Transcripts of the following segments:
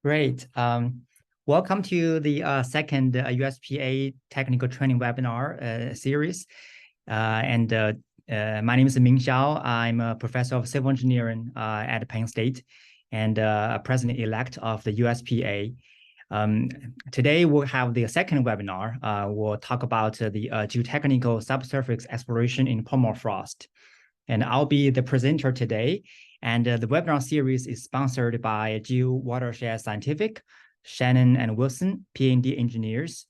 Great. Welcome to the second USPA technical training webinar series. My name is Ming Xiao. I'm a professor of civil engineering at Penn State and a president-elect of the USPA. Today we'll have the second webinar. We'll talk about the geotechnical subsurface exploration in permafrost. And I'll be the presenter today. And the webinar series is sponsored by Geo Watershed Scientific, Shannon and Wilson, P&D engineers,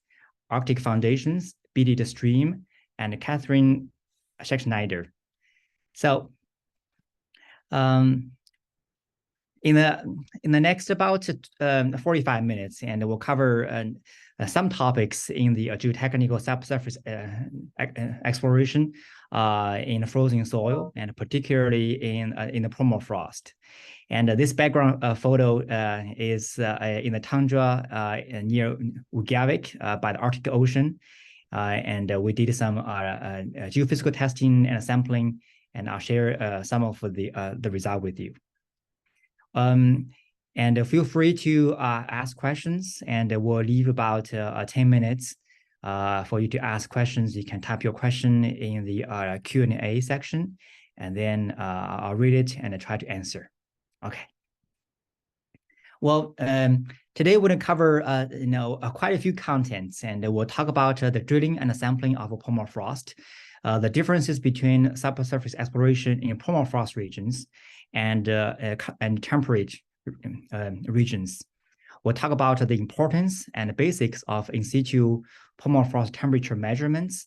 Arctic Foundations, BD The Stream, and Catherine Schneider. So in the next about 45 minutes, and we'll cover some topics in the geotechnical subsurface exploration in frozen soil, and particularly in the permafrost. And this background photo is in the tundra near Ugavik by the Arctic Ocean. And we did some geophysical testing and sampling, and I'll share some of the result with you. And feel free to ask questions, and we'll leave about 10 minutes for you to ask questions. You can type your question in the Q&A section, and then I'll read it and try to answer. Okay. Well, today we're going to cover quite a few contents, and we'll talk about the drilling and the sampling of permafrost, the differences between subsurface exploration in permafrost regions and temperate regions. We'll talk about the importance and the basics of in-situ permafrost temperature measurements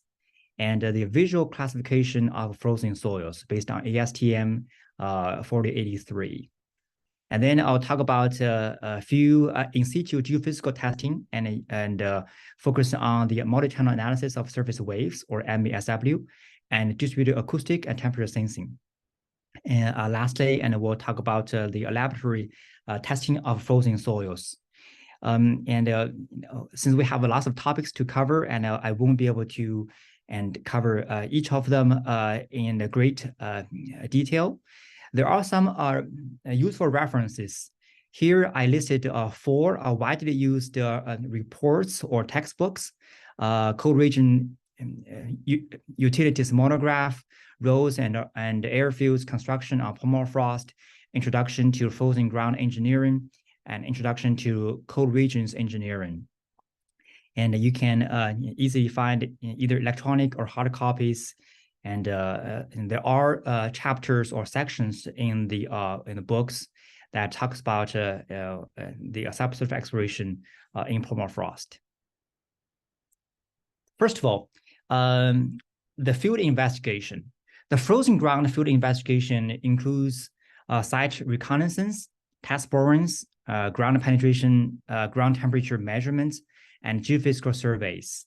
and the visual classification of frozen soils based on ASTM D4083. And then I'll talk about a few in-situ geophysical testing and focus on the multichannel analysis of surface waves, or MASW, and distributed acoustic and temperature sensing. And lastly, we'll talk about the laboratory testing of frozen soils. Since we have lots of topics to cover, and I won't be able to cover each of them in great detail, there are some useful references. Here I listed 4 widely used reports or textbooks: Cold Region Utilities Monograph, Roads and Airfields Construction on Permafrost, Introduction to Frozen Ground Engineering, and Introduction to Cold Regions Engineering. And you can easily find either electronic or hard copies. And there are chapters or sections in the books that talks about the subsurface exploration in permafrost. First of all, the field investigation. The frozen ground field investigation includes site reconnaissance, test borings, ground penetration, ground temperature measurements, and geophysical surveys.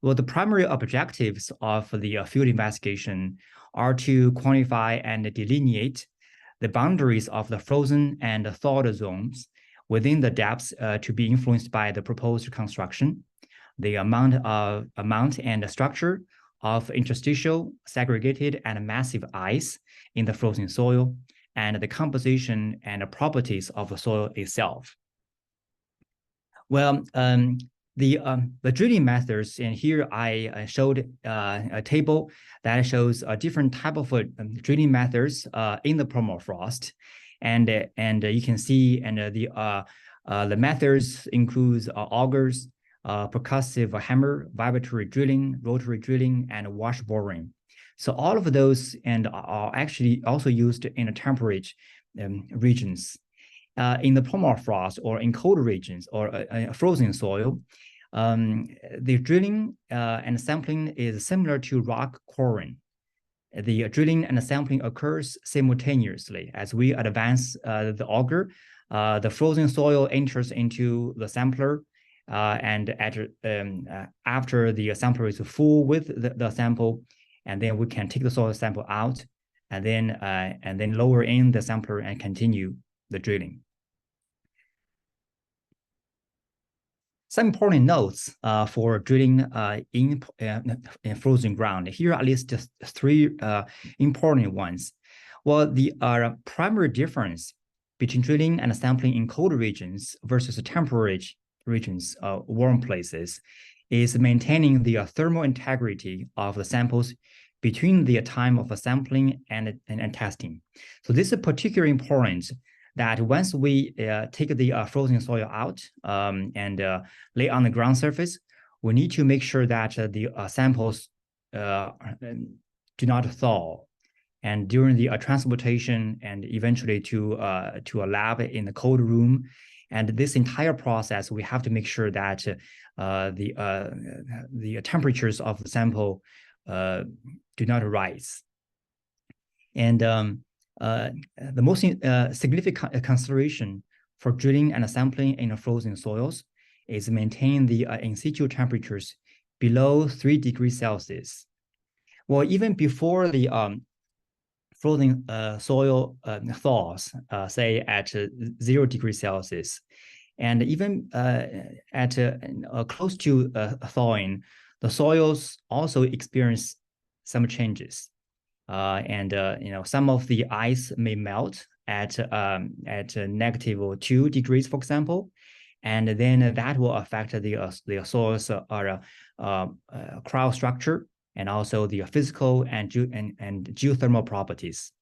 Well, the primary objectives of the field investigation are to quantify and delineate the boundaries of the frozen and thawed zones within the depths to be influenced by the proposed construction, the amount and structure of interstitial, segregated, and massive ice in the frozen soil, and the composition and properties of the soil itself. Well, the drilling methods, and here I showed a table that shows a different type of drilling methods in the permafrost, and you can see the methods includes augers, percussive hammer, vibratory drilling, rotary drilling, and wash boring. So all of those are actually also used in the temperate regions. In the permafrost or in cold regions or frozen soil, the drilling and sampling is similar to rock quarrying. The drilling and sampling occurs simultaneously. As we advance the auger, the frozen soil enters into the sampler, and after the sampler is full with the sample, and then we can take the soil sample out, and then lower in the sampler and continue the drilling. Some important notes for drilling in frozen ground. Here are at least 3 important ones. Well, the primary difference between drilling and sampling in cold regions versus temperate regions, warm places, is maintaining the thermal integrity of the samples between the time of sampling and testing. So this is particularly important that once we take the frozen soil out and lay on the ground surface, we need to make sure that the samples do not thaw. And during the transportation and eventually to a lab in the cold room, and this entire process, we have to make sure that the temperatures of the sample do not rise. And the most significant consideration for drilling and sampling in frozen soils is maintain the in-situ temperatures below 3 degrees Celsius. Well, even before the frozen soil thaws, say at 0 degrees Celsius, and even at close to thawing, the soils also experience some changes. Some of the ice may melt at -2 degrees, for example, and then that will affect the soil's cryo structure and also the physical and geothermal properties.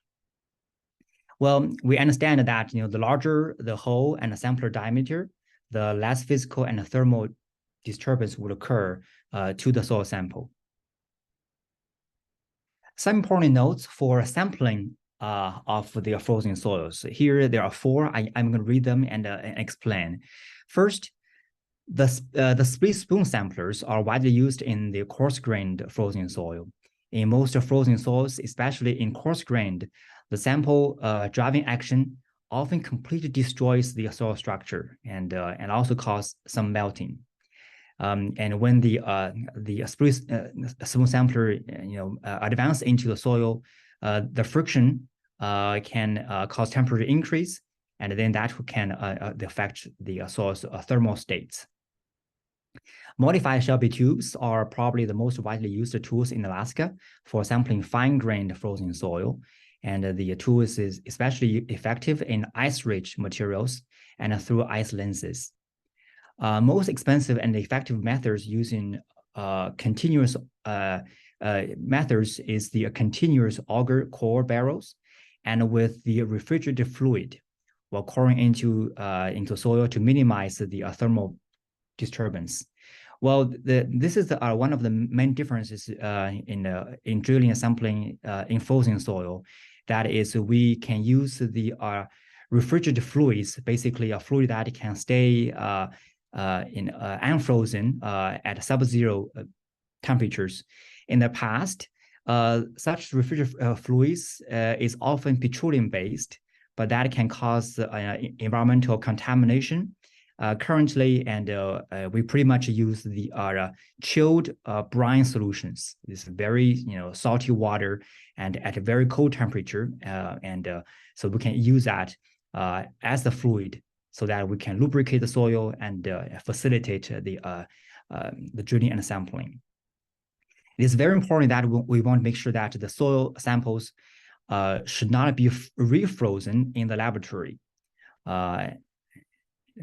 Well, we understand that the larger the hole and the sampler diameter, the less physical and thermal disturbance would occur to the soil sample. Some important notes for sampling of the frozen soils. Here there are 4. I'm going to read them and explain. First, the split spoon samplers are widely used in the coarse-grained frozen soil. In most frozen soils, especially in coarse-grained, the sample driving action often completely destroys the soil structure and also cause some melting. And when the split spoon sampler advance into the soil, the friction can cause temperature increase, and then that can affect the soil's thermal states. Modified Shelby tubes are probably the most widely used tools in Alaska for sampling fine-grained frozen soil, and the tool is especially effective in ice-rich materials and through ice lenses. Most expensive and effective methods using continuous methods is the continuous auger core barrels, and with the refrigerated fluid while coring into soil to minimize the thermal disturbance. Well, this is one of the main differences in drilling and sampling in frozen soil. That is, we can use the refrigerated fluids, basically a fluid that can stay unfrozen at sub-zero temperatures. In the past, such refrigerated fluids is often petroleum-based, but that can cause environmental contamination. Currently, and we pretty much use the chilled brine solutions. This very salty water and at a very cold temperature, so we can use that as the fluid so that we can lubricate the soil and facilitate the drilling and sampling. It is very important that we want to make sure that the soil samples should not be refrozen in the laboratory.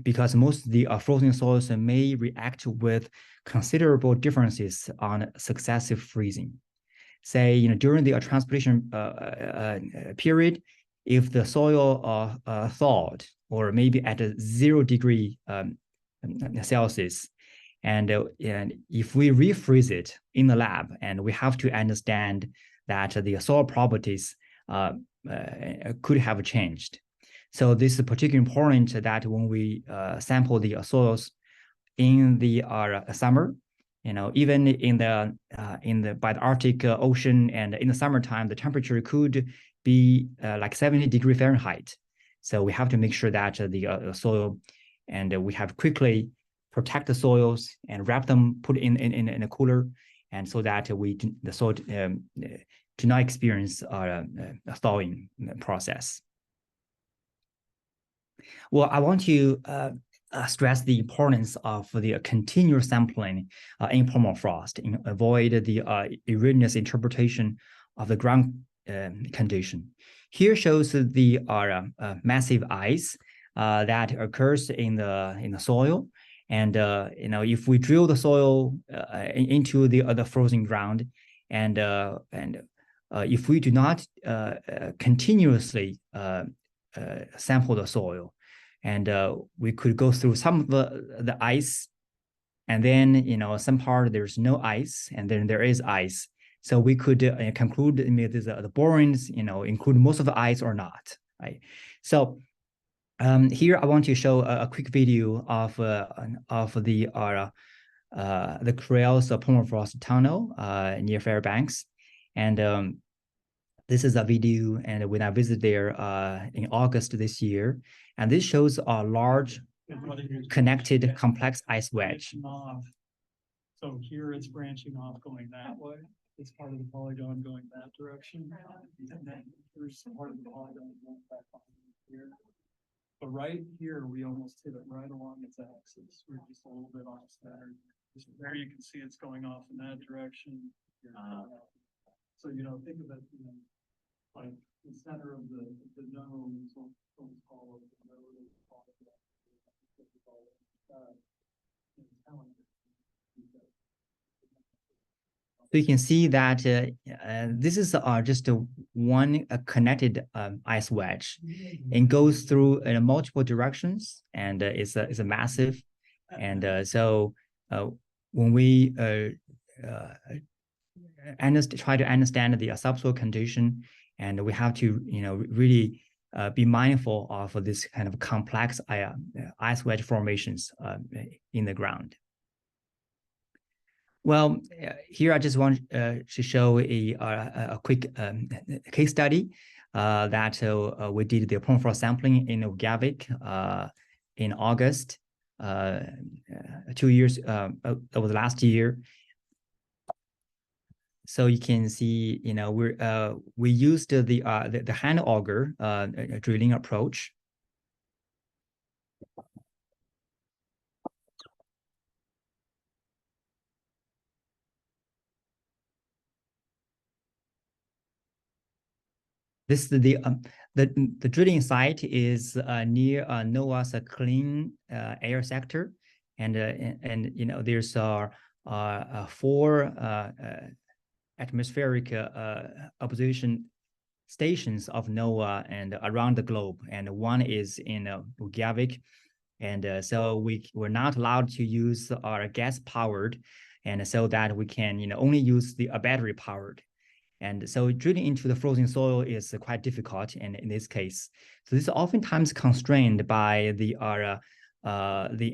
Because most of the frozen soils may react with considerable differences on successive freezing. Say, during the transportation period, if the soil thawed, or maybe at a 0 degree Celsius, and if we refreeze it in the lab, and we have to understand that the soil properties could have changed. So this is particularly important that when we sample the soils in the summer, even by the Arctic Ocean, and in the summertime, the temperature could be like 70 degrees Fahrenheit. So we have to make sure that the soil, and we have quickly protect the soils and wrap them, put in a cooler, and so that the soil do not experience a thawing process. Well, I want to stress the importance of the continuous sampling in permafrost and avoid the erroneous interpretation of the ground condition. Here shows the massive ice that occurs in the soil, and if we drill the soil into the frozen ground, and if we do not continuously sample the soil, and we could go through some of the ice, and then some part there's no ice, and then there is ice. So we could conclude the borings include most of the ice or not, right? So here I want to show a quick video of the Creel's Permafrost tunnel near Fairbanks, and this is a video, and when I visited there in August this year, and this shows a large connected complex ice wedge. So here it's branching off going that way. It's part of the polygon going that direction. And then there's part of the polygon going back on here. But right here, we almost hit it right along its axis. We're just a little bit off center. There you can see it's going off in that direction. So, think of it, like the center of the node, so call it the node. So you can see that this is just one connected ice wedge, and goes through multiple directions, and it's a massive, and so when we try to understand the subsoil condition, and we have to really be mindful of this kind of complex ice wedge formations in the ground. Well, here I just want to show a quick case study that we did the permafrost sampling in Ugavik in August 2 years. That was last year. So you can see, we used the hand auger drilling approach. This is the drilling site is near NOAA's clean air sector, and there's 4 atmospheric observation stations of NOAA and around the globe, and one is in Ugavik, and so we're not allowed to use our gas powered, and so that we can only use the battery powered. And so drilling into the frozen soil is quite difficult in this case. So this is oftentimes constrained by the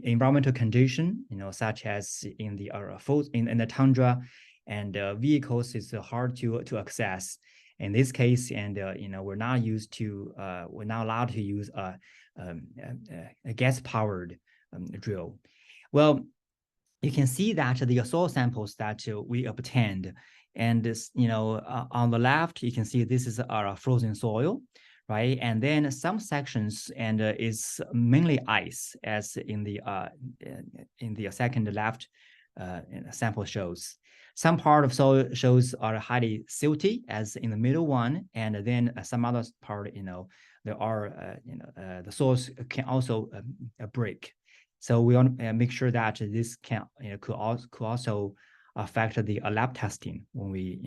environmental condition, such as in the tundra, and vehicles is hard to access in this case. And we're not allowed to use a gas powered drill. Well, you can see that the soil samples that we obtained. And this, on the left, you can see this is our frozen soil, right? And then some sections, and is mainly ice, as in the second left sample shows. Some part of soil shows are highly silty, as in the middle one, and then some other part, there are, the soils can also break. So we want to make sure that this can, could also affect the lab testing when we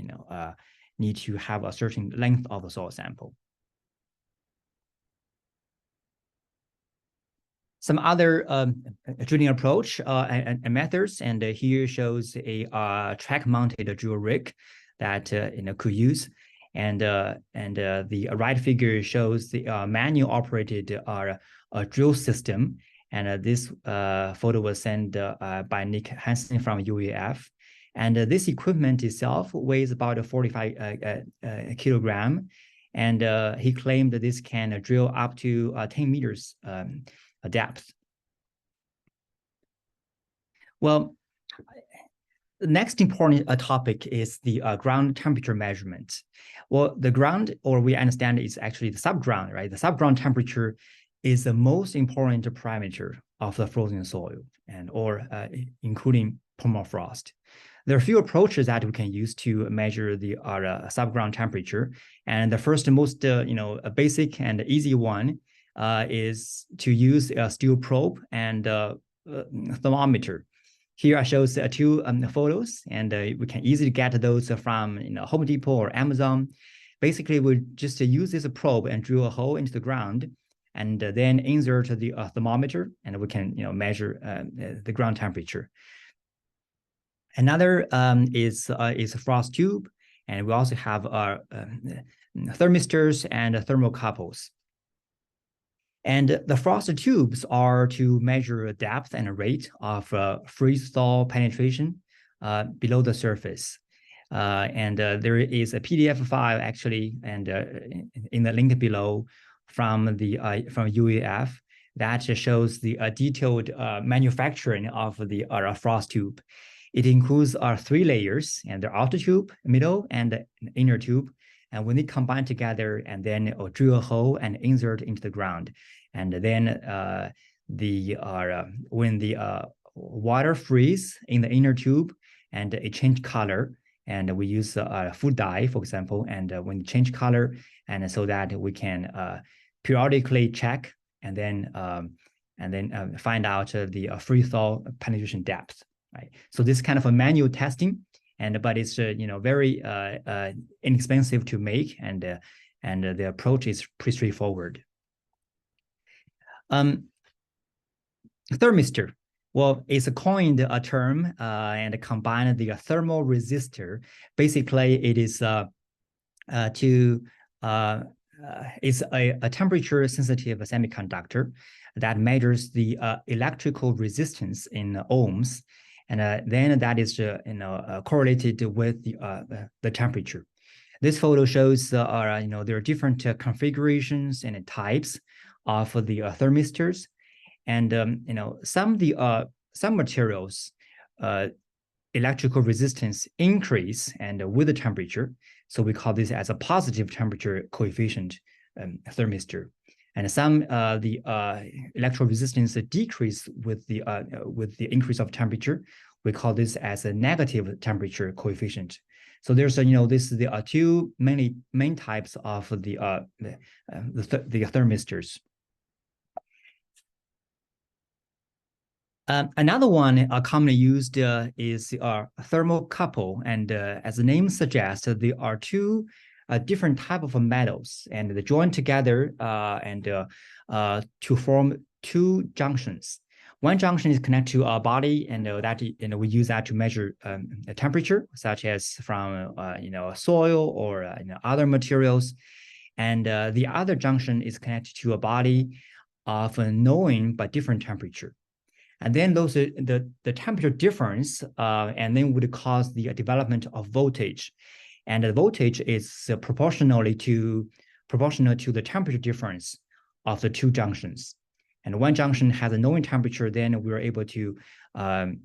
need to have a certain length of the soil sample. Some other drilling approach and methods, and here shows a track-mounted drill rig that could use, and the right figure shows the manual operated drill system, and this photo was sent by Nick Hansen from UAF. And this equipment itself weighs about 45 kilogram, and he claimed that this can drill up to 10 meters depth. Well, the next important topic is the ground temperature measurement. Well, the ground, or we understand, is actually the subground, right? The subground temperature is the most important parameter of the frozen soil, and including permafrost. There are a few approaches that we can use to measure the subground temperature, and the first and most basic and easy one is to use a steel probe and thermometer. Here I show two photos, and we can easily get those from Home Depot or Amazon. Basically, we just use this probe and drill a hole into the ground, and then insert the thermometer, and we can measure the ground temperature. Another is a frost tube, and we also have thermistors and thermocouples. And the frost tubes are to measure depth and rate of freeze-thaw penetration below the surface. There is a PDF file actually, and in the link below from UAF that shows the detailed manufacturing of the frost tube. It includes 3 layers, and the outer tube, middle, and the inner tube. And when they combine together, and then drill a hole and insert into the ground, and then when the water freeze in the inner tube and it change color, and we use food dye, for example, and when it change color, and so that we can periodically check and then find out the freeze-thaw penetration depth. Right. So this kind of a manual testing, but it's very inexpensive to make, and the approach is pretty straightforward. Thermistor. Well, it's coined a term and combined the thermal resistor. Basically, it is it's a temperature sensitive semiconductor that measures the electrical resistance in ohms. And then that is correlated with the temperature. This photo shows there are different configurations and types of the thermistors, and some materials electrical resistance increase and with the temperature, so we call this as a positive temperature coefficient thermistor. And some the electrical resistance decrease with the increase of temperature. We call this as a negative temperature coefficient. So there's this is the two main types of the thermistors. Another one commonly used is thermocouple, and as the name suggests, there are two different type of metals, and they join together to form 2 junctions. One junction is connected to a body, and we use that to measure a temperature, such as from soil or other materials, and the other junction is connected to a body of a known but different temperature. And then those are the temperature difference, and then would cause the development of voltage. And the voltage is proportional to the temperature difference of the 2 junctions. And one junction has a known temperature, then we're able to find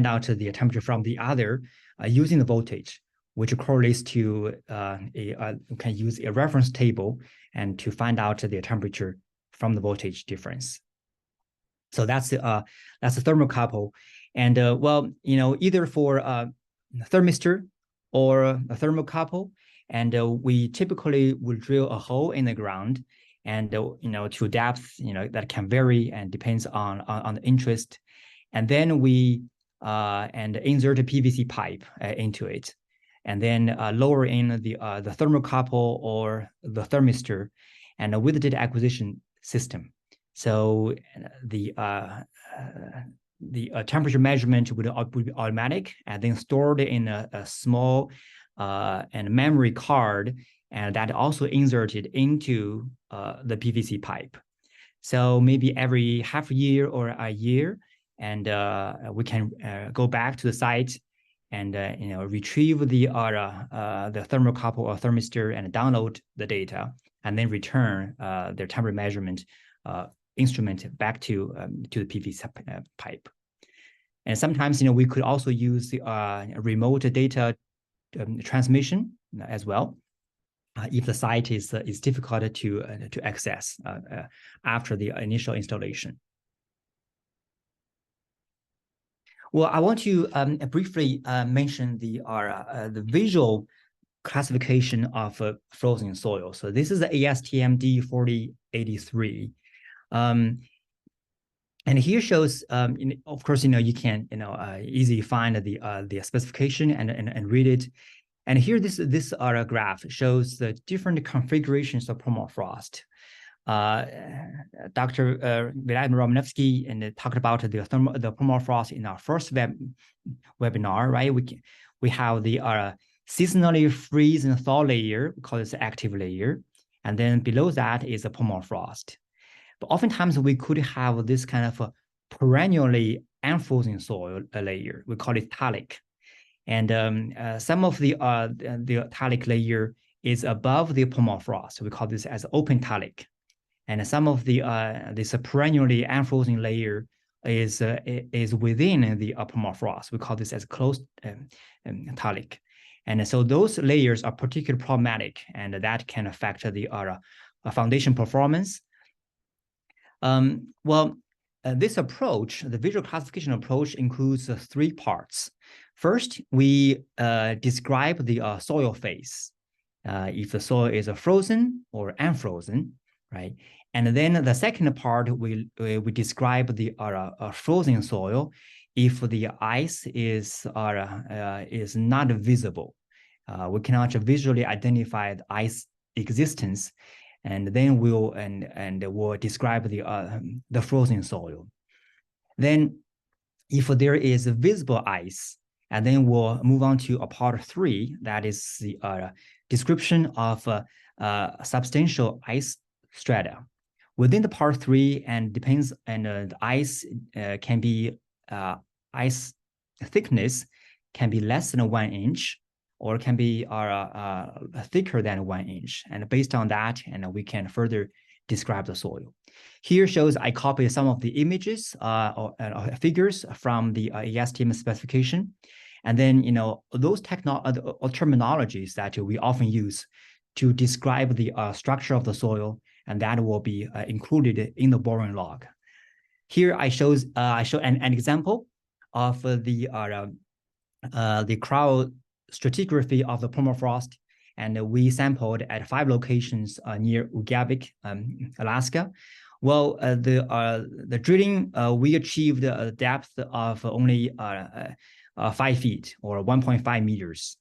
out the temperature from the other using the voltage, which correlates to we can use a reference table and to find out the temperature from the voltage difference. So that's a thermocouple, and either for a thermistor or a thermocouple, and we typically will drill a hole in the ground, and to depth that can vary and depends on the interest, and then we insert a PVC pipe into it, and then lower in the thermocouple or the thermistor, and with the data acquisition system. So the temperature measurement would be automatic and then stored in a small and memory card, and that also inserted into the PVC pipe. So maybe every half a year or a year, and we can go back to the site and retrieve the thermocouple or thermistor and download the data, and then return their temperature measurement instrument back to the PVC pipe. And sometimes we could also use the remote data transmission as well, if the site is difficult to access after the initial installation. Well, I want to briefly mention the visual classification of frozen soil. So this is the ASTM D4083. And here shows, of course, you can, easily find the specification and read it. And here, this graph shows the different configurations of permafrost. Dr. Vladimir Romanovsky and talked about the permafrost in our first webinar, right? We have the seasonally freeze and thaw layer, we call this the active layer, and then below that is a permafrost. But oftentimes we could have this kind of a perennially unfrozen soil layer. We call it thallic. And some of the thallic layer is above the permafrost. We call this as open thallic. And some of the this perennially unfrozen layer is within the permafrost. We call this as closed thallic. And so those layers are particularly problematic, and that can affect the foundation performance. This approach, the visual classification approach, includes 3 parts. First, we describe the soil phase, if the soil is frozen or unfrozen, right? And then the second part, we describe the frozen soil if the ice is not visible. We cannot visually identify the ice existence, and then we'll describe the frozen soil. Then, if there is visible ice, and then we'll move on to part 3, that is the description of substantial ice strata. Within the part 3, and depends, and the ice can be ice thickness can be less than 1 inch, or can be thicker than 1 inch. And based on that, and we can further describe the soil. Here shows I copied some of the images or figures from the ASTM specification. And then, those terminologies that we often use to describe the structure of the soil, and that will be included in the boring log. Here I show an example of the cryo stratigraphy of the permafrost, and we sampled at 5 locations near Ugabik, Alaska. Well, the drilling, we achieved a depth of only 5 feet or 1.5 meters,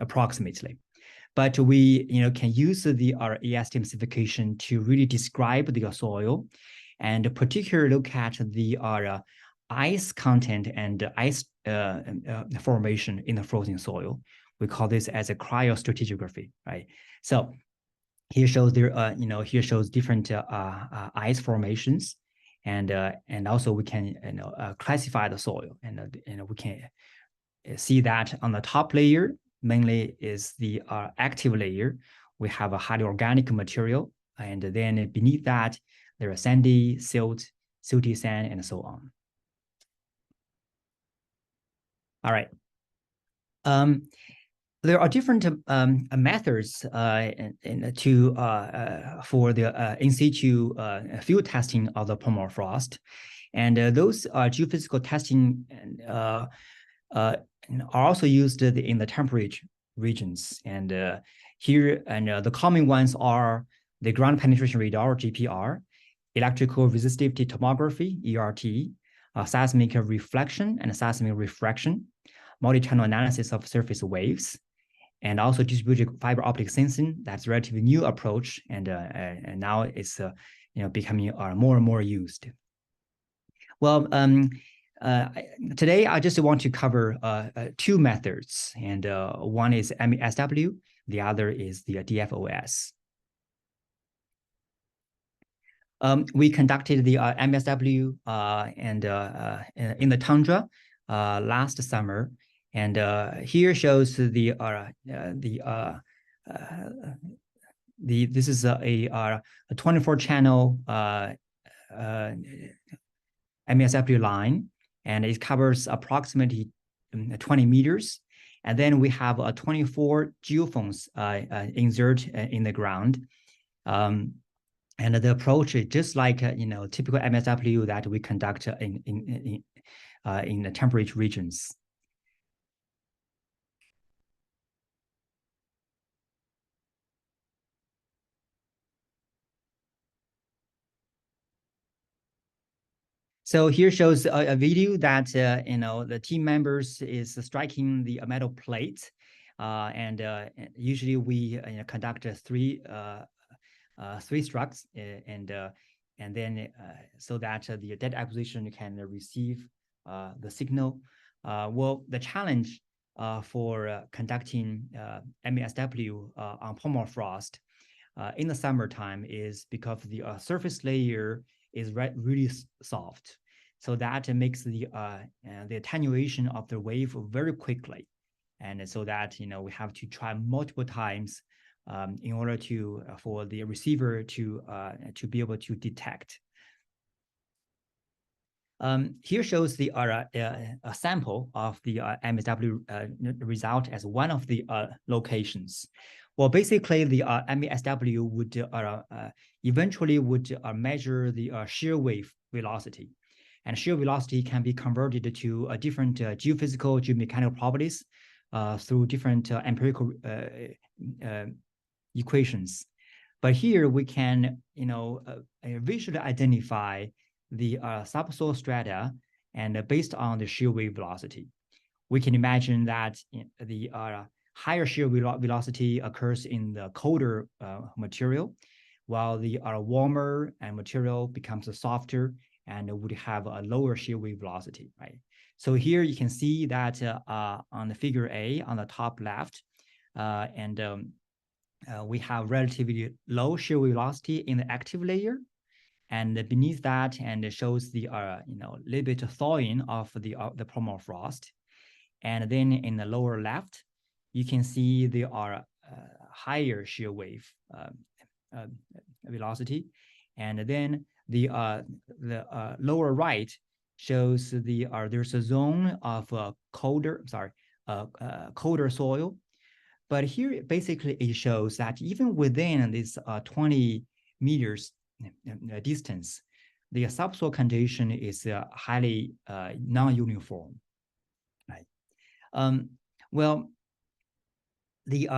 approximately. But we, can use the ASTM specification to really describe the soil, and particularly look at the ice content and ice formation in the frozen soil. We call this as a cryostratigraphy, right? So here shows here shows different ice formations, and also we can classify the soil, and we can see that on the top layer mainly is the active layer. We have a highly organic material, and then beneath that there are sandy, silty sand, and so on. All right. There are different methods for the in-situ field testing of the permafrost, and those geophysical testing are also used in the temperate regions. And here, the common ones are the ground penetration radar, GPR, electrical resistivity tomography, ERT, seismic reflection and seismic refraction, multi-channel analysis of surface waves, and also distributed fiber optic sensing. That's a relatively new approach, and now it's becoming more and more used. Well, today I just want to cover 2 methods, and one is MASW, the other is the DFOS. We conducted the MASW in the tundra last summer, and here shows this is a 24-channel MASW line, and it covers approximately 20 meters. And then we have 24 geophones insert in the ground. And the approach is just like typical MASW that we conduct in the temperate regions. So here shows a video that the team members is striking the metal plate, and usually we conduct three strikes, and then so that the data acquisition can receive the signal. Well, the challenge for conducting MASW on permafrost in the summertime is because the surface layer is really soft, so that makes the attenuation of the wave very quickly, and so that we have to try multiple times in order to for the receiver to be able to detect. Here shows the a sample of the MASW result as one of the locations. Well, basically, the MASW would eventually would measure the shear wave velocity, and shear velocity can be converted to different geophysical, geomechanical properties through different empirical equations. But here we can, visually identify the subsoil strata, and based on the shear wave velocity, we can imagine that the higher shear velocity occurs in the colder material, while the warmer material becomes softer and would have a lower shear wave velocity, right? So here you can see that on the figure A on the top left, we have relatively low shear wave velocity in the active layer, and beneath that, and it shows the little bit of thawing of the permafrost, and then in the lower left, you can see there are higher shear wave velocity, and then the lower right shows there's a zone of colder soil. But here, basically, it shows that even within this 20 meters distance, the subsoil condition is highly non-uniform. Right. Well, the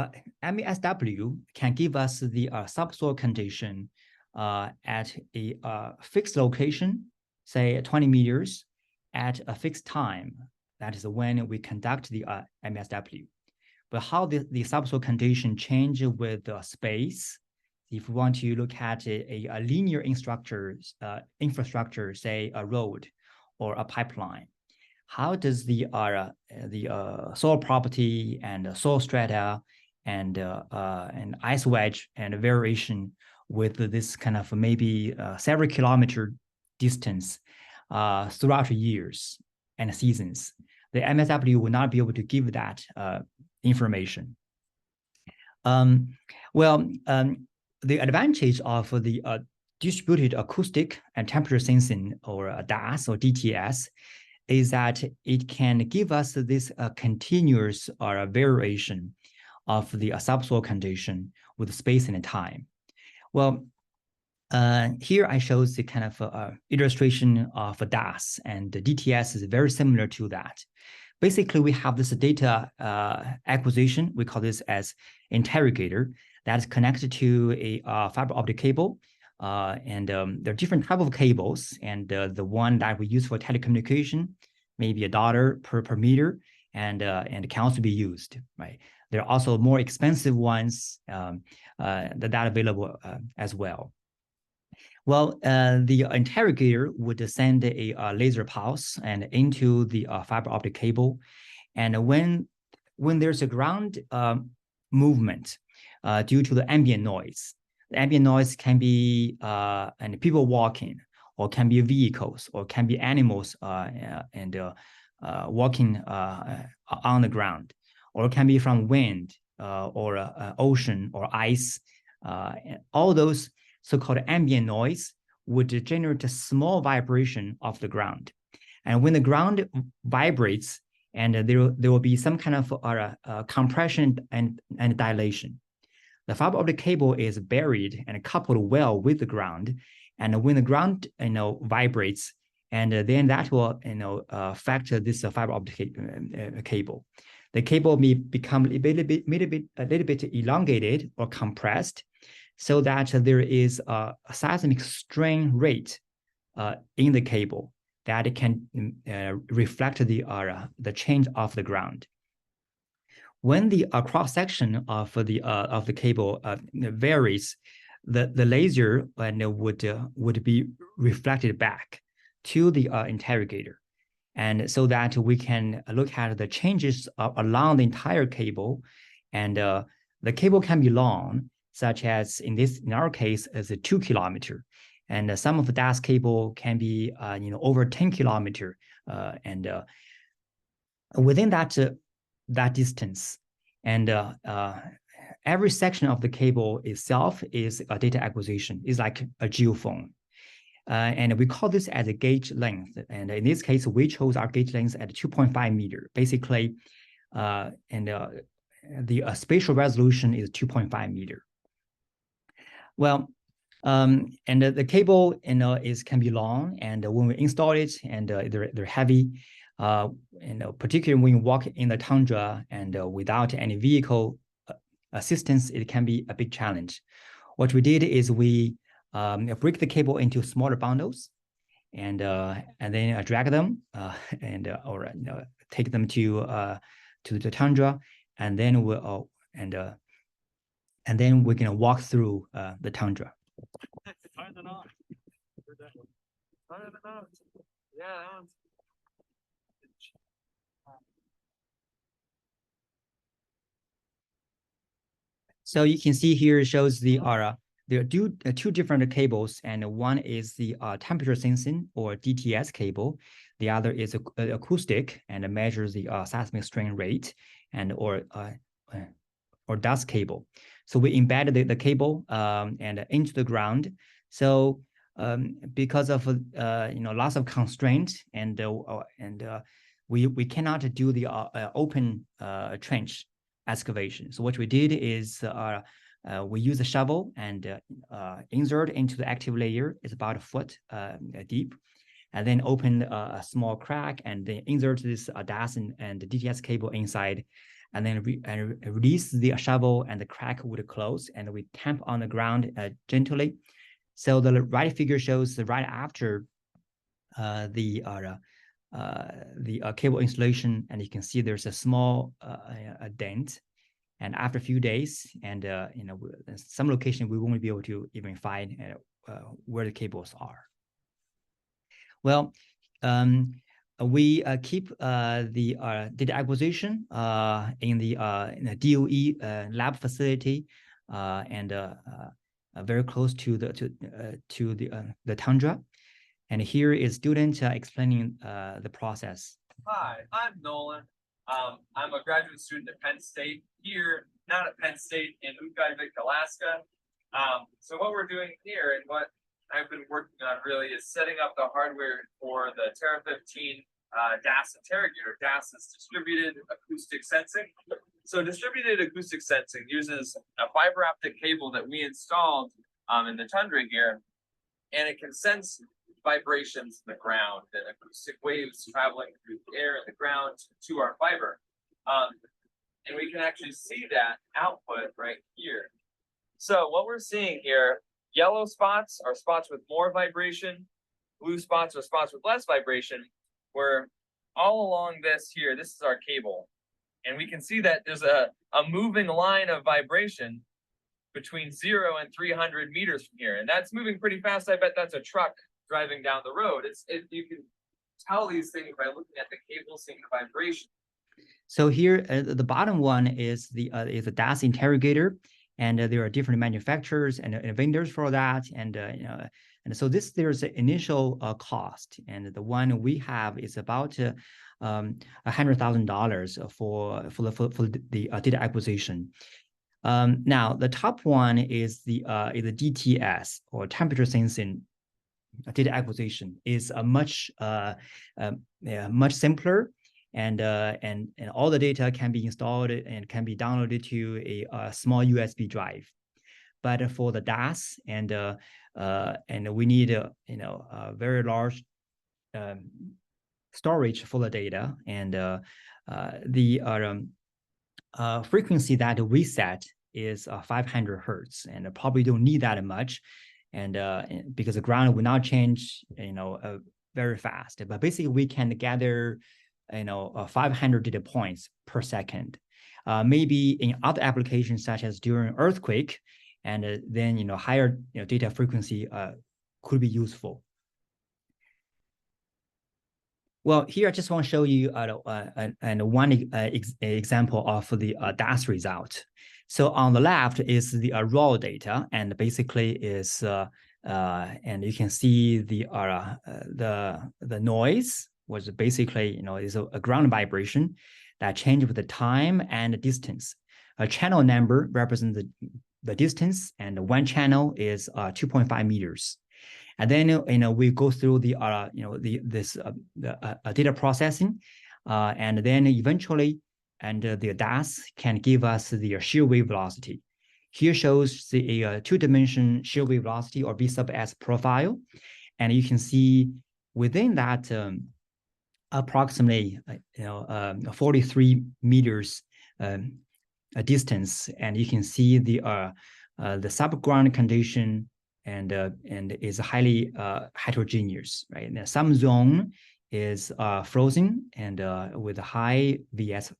MASW can give us the subsoil condition at a fixed location, say 20 meters, at a fixed time. That is when we conduct the MASW. But how the subsoil condition change with space, if we want to look at a linear infrastructure, say a road or a pipeline, how does the soil property and soil strata and ice wedge and variation with this kind of maybe several kilometer distance throughout the years and seasons, the MASW will not be able to give that information. The advantage of the distributed acoustic and temperature sensing, or DAS or DTS, is that it can give us this continuous variation of the subsoil condition with space and time. Well, here I show the kind of illustration of a DAS, and the DTS is very similar to that. Basically, we have this data acquisition. We call this as interrogator that's connected to a fiber optic cable. And there are different types of cables. And the one that we use for telecommunication, maybe $1 per meter, and can also be used, right? There are also more expensive ones that are available as well. Well, the interrogator would send a laser pulse and into the fiber optic cable, and when there's a ground movement due to the ambient noise can be and people walking, or can be vehicles, or can be animals walking on the ground, or it can be from wind or ocean or ice. All those so-called ambient noise would generate a small vibration of the ground. And when the ground vibrates, and there will be some kind of compression and dilation. The fiber optic cable is buried and coupled well with the ground. And when the ground vibrates, and then that will affect this fiber optic cable. The cable may become a little bit elongated or compressed, so that there is a seismic strain rate in the cable that it can reflect the change of the ground. When the cross section of the cable varies, the laser would be reflected back to the interrogator, and so that we can look at the changes along the entire cable, and the cable can be long, such as in our case is a 2 kilometer, and some of the DAS cable can be over 10 kilometer, and within that distance, and every section of the cable itself is a data acquisition. It's like a geophone. And we call this as a gauge length. And in this case, we chose our gauge length at 2.5 meter. Basically, the spatial resolution is 2.5 meter. Well, and the cable can be long, and when we install it, and they're heavy. Particularly when you walk in the tundra and without any vehicle assistance, it can be a big challenge. What we did is we break the cable into smaller bundles, and then drag them or take them to the tundra, and then we're gonna walk through the tundra. Tie the knot. Tie the knot. Yeah. So you can see here, it shows there are two different cables, and one is the temperature sensing or DTS cable. The other is acoustic and measures the seismic strain rate, and or dust cable. So we embedded the cable and into the ground. So because of lots of constraint, and we cannot do the open trench excavation. So what we did is we use a shovel and insert into the active layer. It's about a foot deep, and then open a small crack, and then insert this DAS and the DTS cable inside, and then release the shovel, and the crack would close, and we tamp on the ground gently. So the right figure shows right after the cable installation, and you can see there's a small dent. And after a few days, and some location we won't be able to even find where the cables are. Well, we keep the data acquisition in the DOE lab facility, and very close to the tundra. And here is student explaining the process. Hi, I'm Nolan. I'm a graduate student at Penn State here, not at Penn State, in Utqiagvik, Alaska. So what we're doing here, and what I've been working on really, is setting up the hardware for the Terra 15 DAS interrogator. DAS is distributed acoustic sensing. So distributed acoustic sensing uses a fiber optic cable that we installed in the tundra here, and it can sense vibrations in the ground and acoustic waves traveling through the air and the ground to our fiber. And we can actually see that output right here. So what we're seeing here, yellow spots are spots with more vibration, blue spots are spots with less vibration. We're all along this here, this is our cable. And we can see that there's a moving line of vibration between 0 and 300 meters from here. And that's moving pretty fast. I bet that's a truck driving down the road. You can tell these things by looking at the cable, seeing the vibration. So here, the bottom one is the DAS interrogator, and there are different manufacturers and vendors for that, and so there's an initial cost, and the one we have is about $100,000 for the data acquisition. Now the top one is the DTS, or temperature sensing data acquisition. Is a much simpler, and all the data can be installed and can be downloaded to a small USB drive. But for the DAS, and we need a very large storage for the data, and the frequency that we set is 500 hertz, and probably don't need that much, and because the ground will not change, very fast. But basically, we can gather, 500 data points per second. Maybe in other applications, such as during earthquake, and then higher data frequency could be useful. Well, here I just want to show you one example of the DAS result. So on the left is the raw data, and basically is and you can see the noise was basically is a ground vibration that changes with the time and the distance. A channel number represents the distance, and one channel is 2.5 meters. And then we go through the data processing, and then eventually, the DAS can give us the shear wave velocity. Here shows the two-dimension shear wave velocity, or V sub S profile, and you can see within that approximately 43 meters distance, and you can see the subground condition and is highly heterogeneous, right? Now, some zone is frozen and with a high VS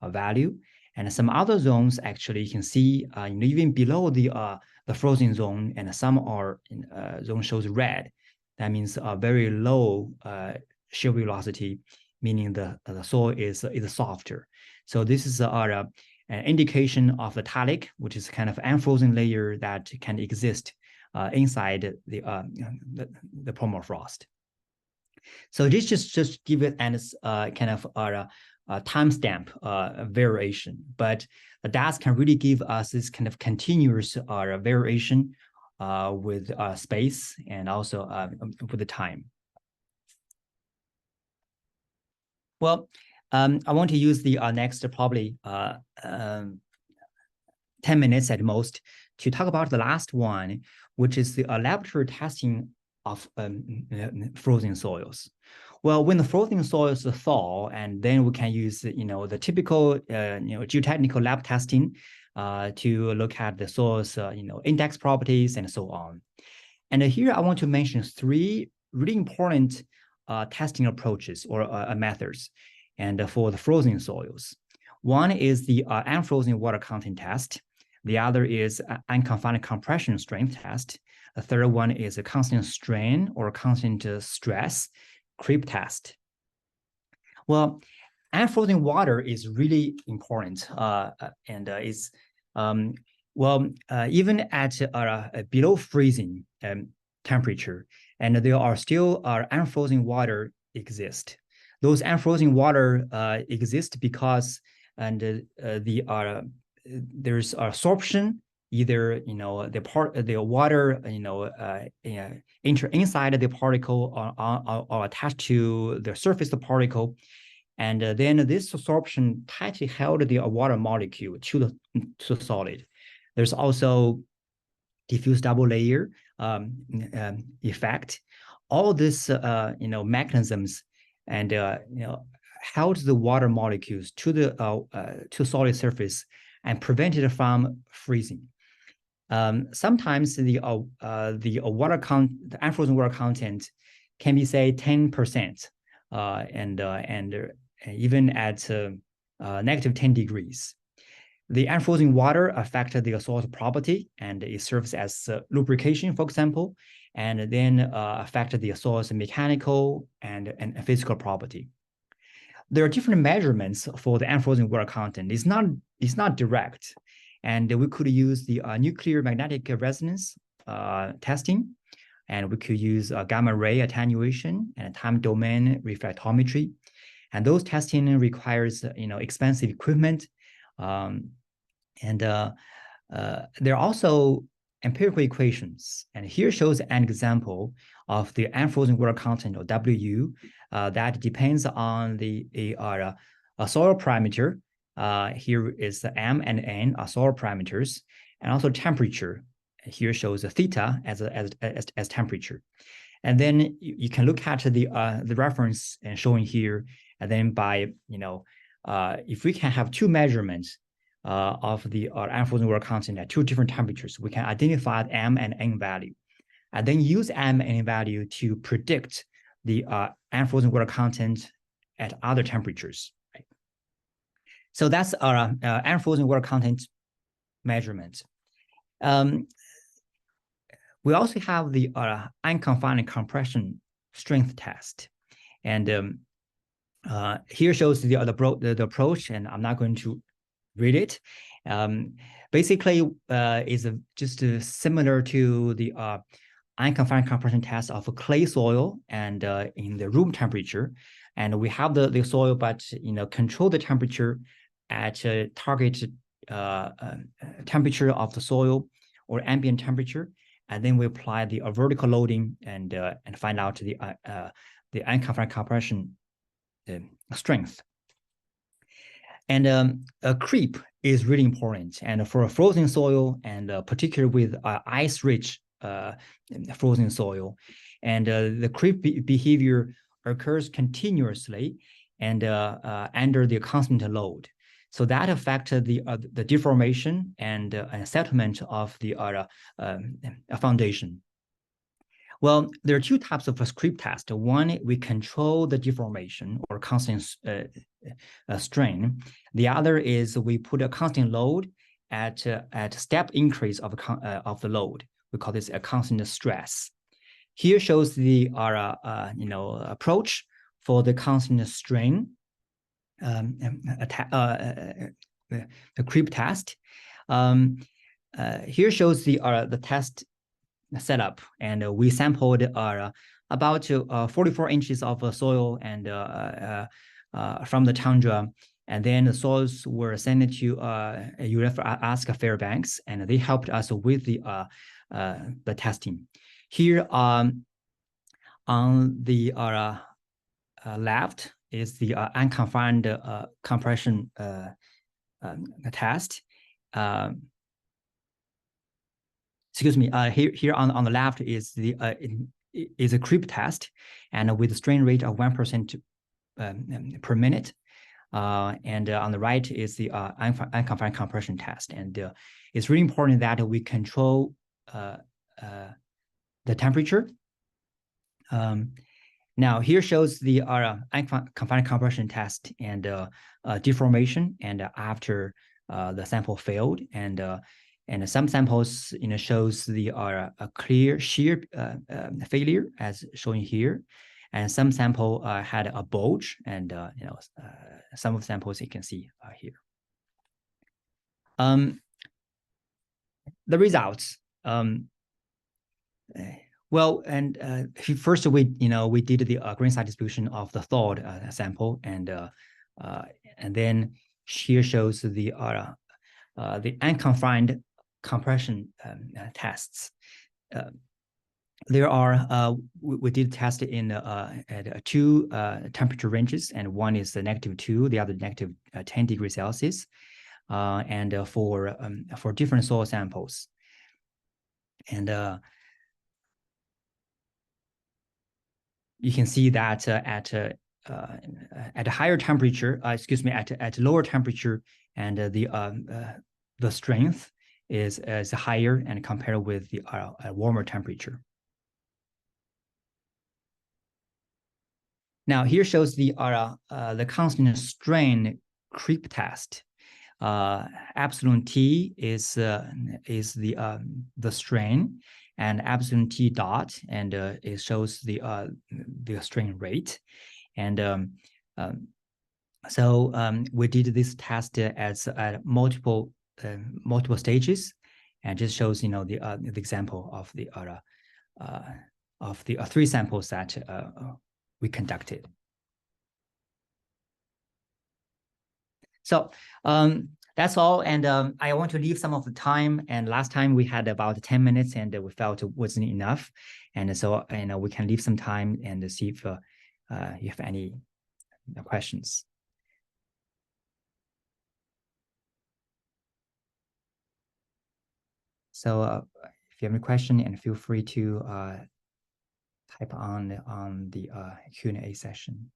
value, and some other zones actually you can see even below the frozen zone, and some are zone shows red. That means a very low shear velocity, meaning the soil is softer. So this is an indication of the thallic, which is kind of unfrozen layer that can exist inside the permafrost. So this just give it an kind of a timestamp variation, but the DAS can really give us this kind of continuous variation with space and also with the time. Well, I want to use the next probably 10 minutes at most to talk about the last one, which is the laboratory testing of frozen soils. Well, when the frozen soils thaw, and then we can use the typical geotechnical lab testing to look at the soil's index properties and so on. And here I want to mention three really important testing approaches or methods, and for the frozen soils. One is the unfrozen water content test. The other is unconfined compression strength test. The third one is a constant strain or constant stress creep test. Well, unfrozen water is really important, and is even at below freezing temperature, and there are still unfrozen water exist. Those unfrozen water exist because there's absorption, either the water enter inside the particle or attached to the surface of the particle, and then this absorption tightly held the water molecule to the solid. There's also diffuse double layer effect. All this mechanisms and held the water molecules to the solid surface and prevented it from freezing. Sometimes the unfrozen water content can be, say, 10%, and even at negative 10 degrees. The unfrozen water affects the soil property, and it serves as lubrication, for example, and then affect the soil's mechanical and physical property. There are different measurements for the unfrozen water content. It's not direct, and we could use the nuclear magnetic resonance testing, and we could use gamma ray attenuation and time domain reflectometry, and those testing requires expensive equipment, and there are also empirical equations, and here shows an example of the unfrozen water content, or WU, that depends on a soil parameter. Here is the M and N are soil parameters, and also temperature. Here shows the theta as temperature. And then you can look at the reference and showing here, and then by, if we can have two measurements of the unfrozen water content at two different temperatures, we can identify M and N value, and then use M and N value to predict the unfrozen water content at other temperatures. Right? So that's our unfrozen water content measurement. We also have the unconfined compression strength test, and here shows the approach, and I'm not going to read it. Basically, is just similar to the unconfined compression test of clay soil and in the room temperature, and we have the soil, but control the temperature at a target temperature of the soil or ambient temperature, and then we apply the vertical loading and find out the unconfined compression strength. And a creep is really important, and for a frozen soil, and particularly with ice-rich frozen soil, and the creep behavior occurs continuously and under the constant load. So that affects the deformation and settlement of the foundation. Well, there are two types of a creep test. One, we control the deformation or constant strain. The other is we put a constant load at step increase of the load. We call this a constant stress. Here shows the approach for the constant strain the creep test. Here shows the test setup, and we sampled about 44 inches of soil and from the tundra, and then the soils were sent to Alaska Fairbanks, and they helped us with the testing. Here on the left is the unconfined compression test. Excuse me. Here on the left is a creep test, and with a strain rate of 1% per minute. And on the right is the unconfined compression test, and it's really important that we control the temperature. Now here shows the unconfined compression test and deformation, and after the sample failed, and some samples shows the a clear shear failure as shown here, and some sample had a bulge, and some of the samples you can see here. The results. Well, and first we did the grain size distribution of the thawed sample, and then here shows the unconfined compression tests. There are we did test in at two temperature ranges, and one is the -2, the other -10 degrees Celsius, and for different soil samples, and you can see that at a higher temperature, at lower temperature, and the strength is higher and compared with the warmer temperature. Now here shows the constant strain creep test. Epsilon T is the strain, and epsilon T dot, and it shows the strain rate, and so we did this test as multiple stages, and just shows the example of the three samples that we conducted. So that's all, and I want to leave some of the time. And last time we had about 10 minutes, and we felt it wasn't enough, and so we can leave some time and see if you have any questions. So if you have any question, and feel free to type on the Q&A session.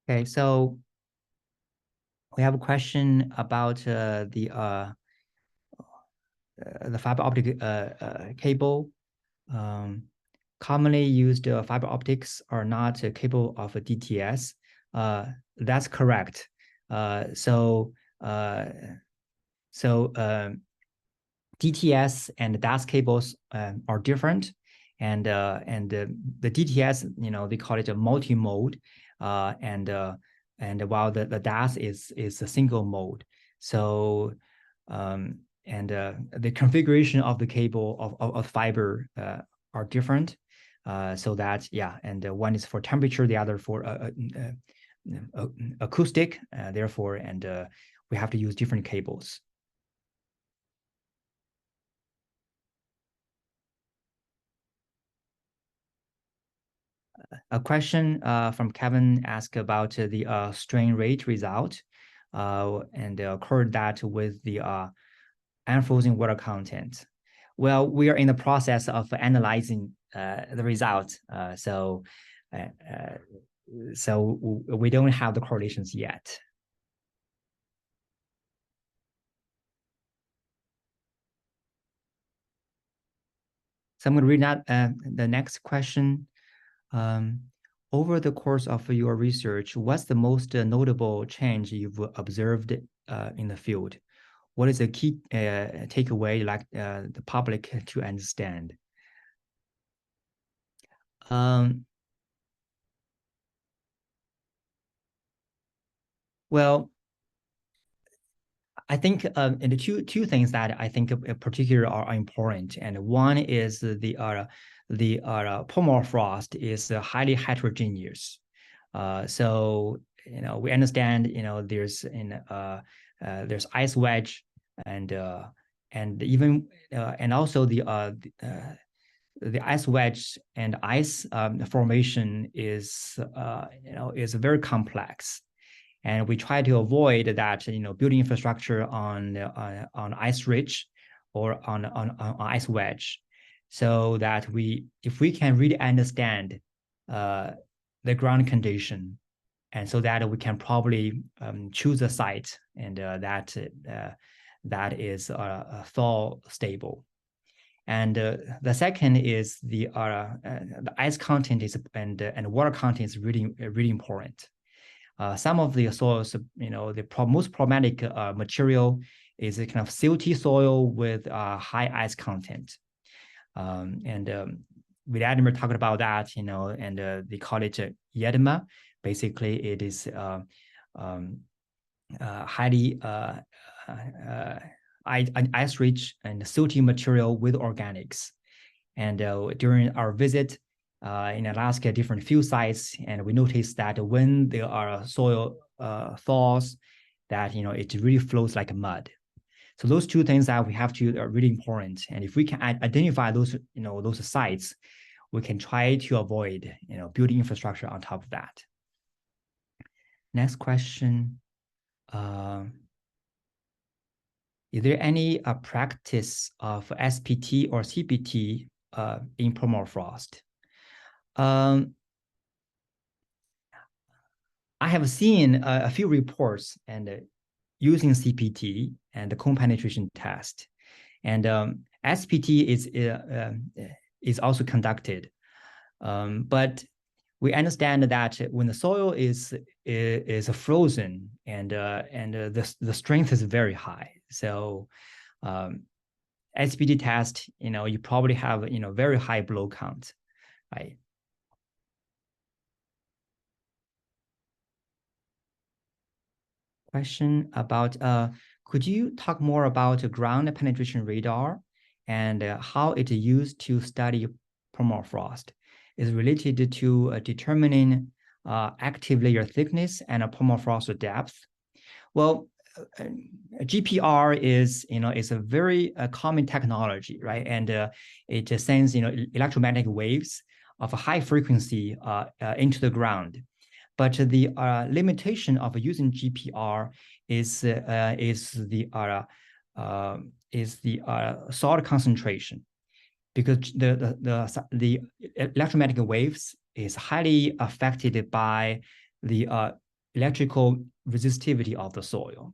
Okay, so we have a question about the fiber optic cable. Commonly used fiber optics are not capable of a DTS. That's correct. DTS and DAS cables are different, and the DTS, they call it a multi-mode, and while the DAS is a single mode. So the configuration of the cable of fiber are different, so that and one is for temperature, the other for acoustic, therefore, and we have to use different cables. A question from Kevin asked about the strain rate result, and occurred that with the unfrozen water content. Well, we are in the process of analyzing the results, so we don't have the correlations yet. So I'm going to read out the next question. Over the course of your research, what's the most notable change you've observed in the field? What is the key takeaway like the public to understand? Well, I think and the two things that I think in particular are important, and one is the permafrost is highly heterogeneous. So we understand there's ice wedge and even and also the ice wedge and ice formation is very complex. And we try to avoid that, building infrastructure on ice ridge or on ice wedge, so that if we can really understand the ground condition, and so that we can probably choose a site and that is thaw stable. And the second is the ice content and water content is really important. Some of the soils, the most problematic material is a kind of silty soil with high ice content. With Admiral talking about that, and they call it yedema. Basically, it is highly ice-rich and silty material with organics. And during our visit in Alaska, different field sites, and we noticed that when there are soil thaws, that it really flows like mud. So those two things that we have to are really important. And if we can identify those those sites, we can try to avoid building infrastructure on top of that. Next question. Is there any practice of SPT or CPT in permafrost? I have seen a few reports and using CPT and the cone penetration test, and SPT is also conducted, but we understand that when the soil is frozen and the strength is very high, so SPT test, you probably have very high blow count, right? Question about could you talk more about ground penetration radar and how it is used to study permafrost? Is related to determining active layer thickness, and a permafrost depth. Well, GPR is is a very common technology, right? And it sends electromagnetic waves of a high frequency into the ground. But the limitation of using GPR is the salt concentration, because the electromagnetic waves is highly affected by the electrical resistivity of the soil.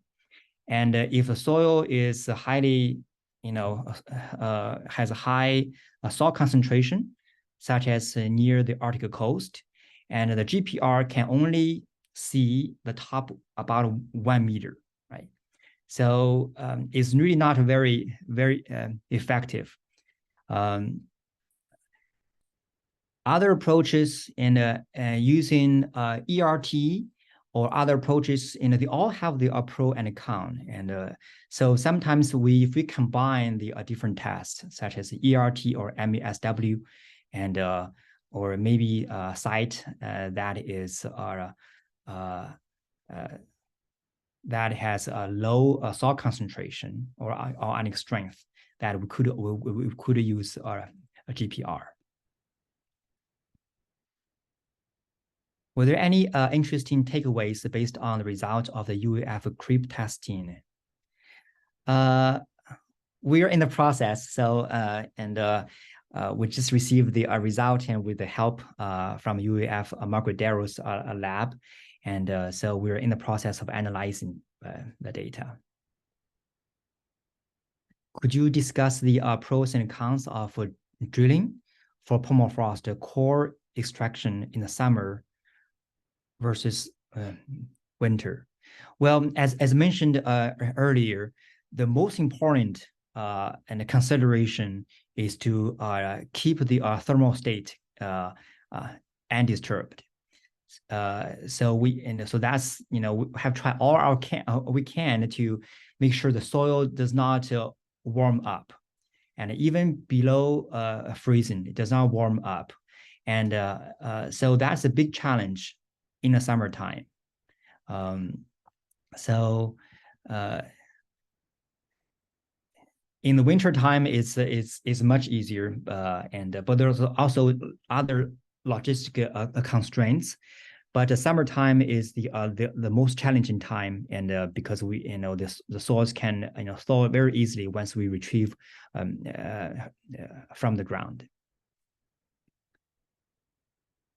And if the soil is highly, has a high salt concentration, such as near the Arctic coast, and the GPR can only see the top about 1 meter, right? So it's really not very effective. Other approaches in using ERT or other approaches, they all have the pro and con. And so sometimes if we combine the different tests, such as ERT or MASW, and or maybe site that is that has a low salt concentration or ionic strength, that we could use a GPR. Were there any interesting takeaways based on the result of the UAF creep testing? We are in the process, so we just received the result, and with the help from UAF Margaret Darrow's lab, and so we're in the process of analyzing the data. Could you discuss the pros and cons of drilling for permafrost core extraction in the summer versus winter? Well, as mentioned earlier, the most important and the consideration is to keep the thermal state undisturbed. So that's we have tried all we can to make sure the soil does not warm up, and even below freezing, it does not warm up, and so that's a big challenge in the summertime. In the wintertime, it's much easier, but there's also other logistic constraints. But the summertime is the most challenging time, and because the soils can thaw very easily once we retrieve from the ground.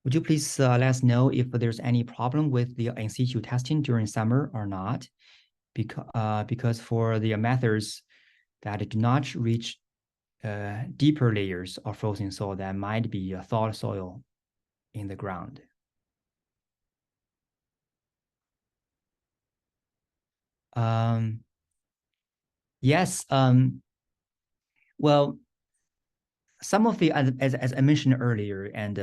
Would you please let us know if there's any problem with the in-situ testing during summer or not? Because for the methods that do not reach deeper layers of frozen soil, that might be thawed soil in the ground. Yes. Well, some of the, as I mentioned earlier, and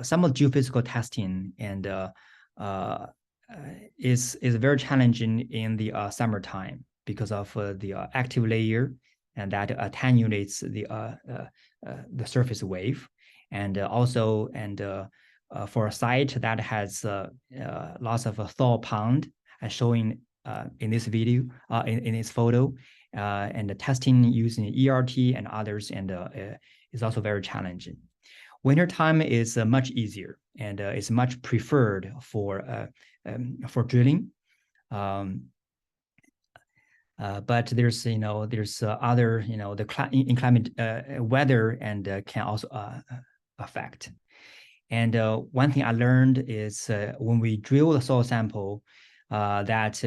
some of geophysical testing and is very challenging in the summertime because of the active layer, and that attenuates the surface wave, and also for a site that has lots of thaw pond, as showing in this video, in this photo, and the testing using ERT and others, and is also very challenging. Wintertime is much easier, and is much preferred for drilling. But there's other the inclement weather, and can also affect. And one thing I learned is when we drill the soil sample, that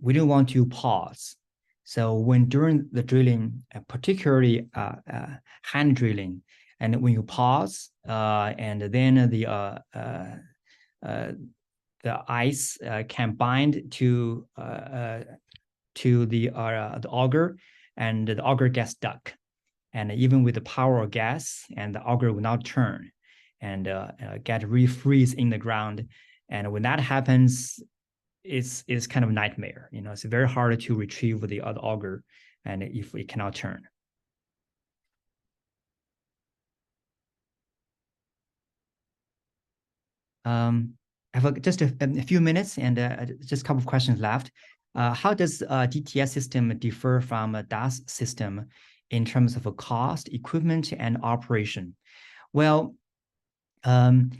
we don't want to pause. So when during the drilling, particularly hand drilling, and when you pause, and then the ice can bind to the auger, and the auger gets stuck, and even with the power of gas, and the auger will not turn, and get refreeze in the ground. And when that happens, it's kind of a nightmare. It's very hard to retrieve the auger, and if it cannot turn. I have just a few minutes and just a couple of questions left. How does a DTS system differ from a DAS system in terms of a cost, equipment, and operation? Well, the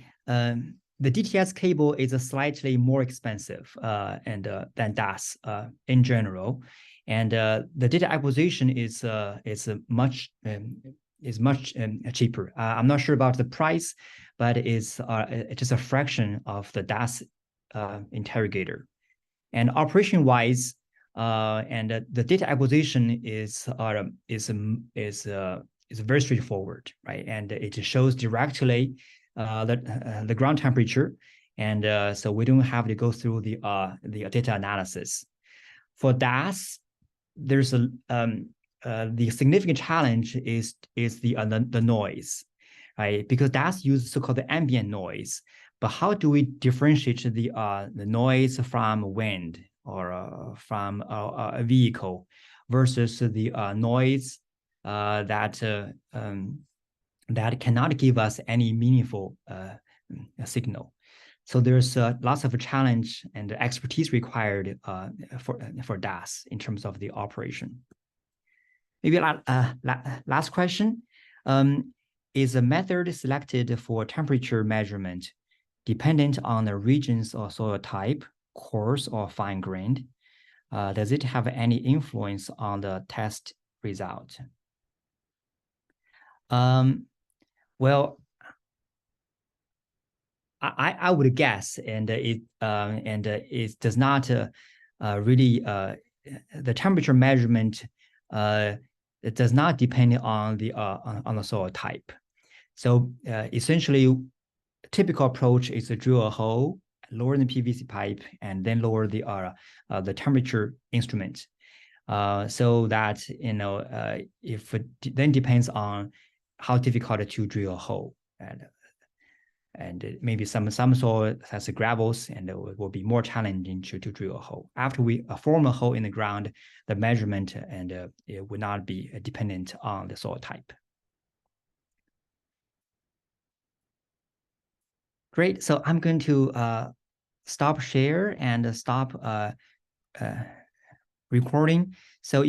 DTS cable is a slightly more expensive than DAS in general, and the data acquisition is much cheaper. I'm not sure about the price, but it's just a fraction of the DAS interrogator. And operation-wise, and the data acquisition is very straightforward, right? And it shows directly the ground temperature, and so we don't have to go through the data analysis. For DAS, there's the significant challenge is the noise, right? Because DAS uses so-called ambient noise. But how do we differentiate the noise from wind or from a vehicle versus the noise that cannot give us any meaningful signal? So there's lots of challenge and expertise required for DAS in terms of the operation. Maybe last question. Is a method selected for temperature measurement dependent on the regions or soil type, coarse or fine-grained? Does it have any influence on the test result? Well, I would guess, and it does not really the temperature measurement. It does not depend on the soil type. So essentially, typical approach is to drill a hole, lower the PVC pipe, and then lower the temperature instrument. So that if it then depends on how difficult to drill a hole, and maybe some soil has gravels, and it will be more challenging to drill a hole. After we form a hole in the ground, the measurement and it would not be dependent on the soil type. Great. So I'm going to stop share and stop recording. So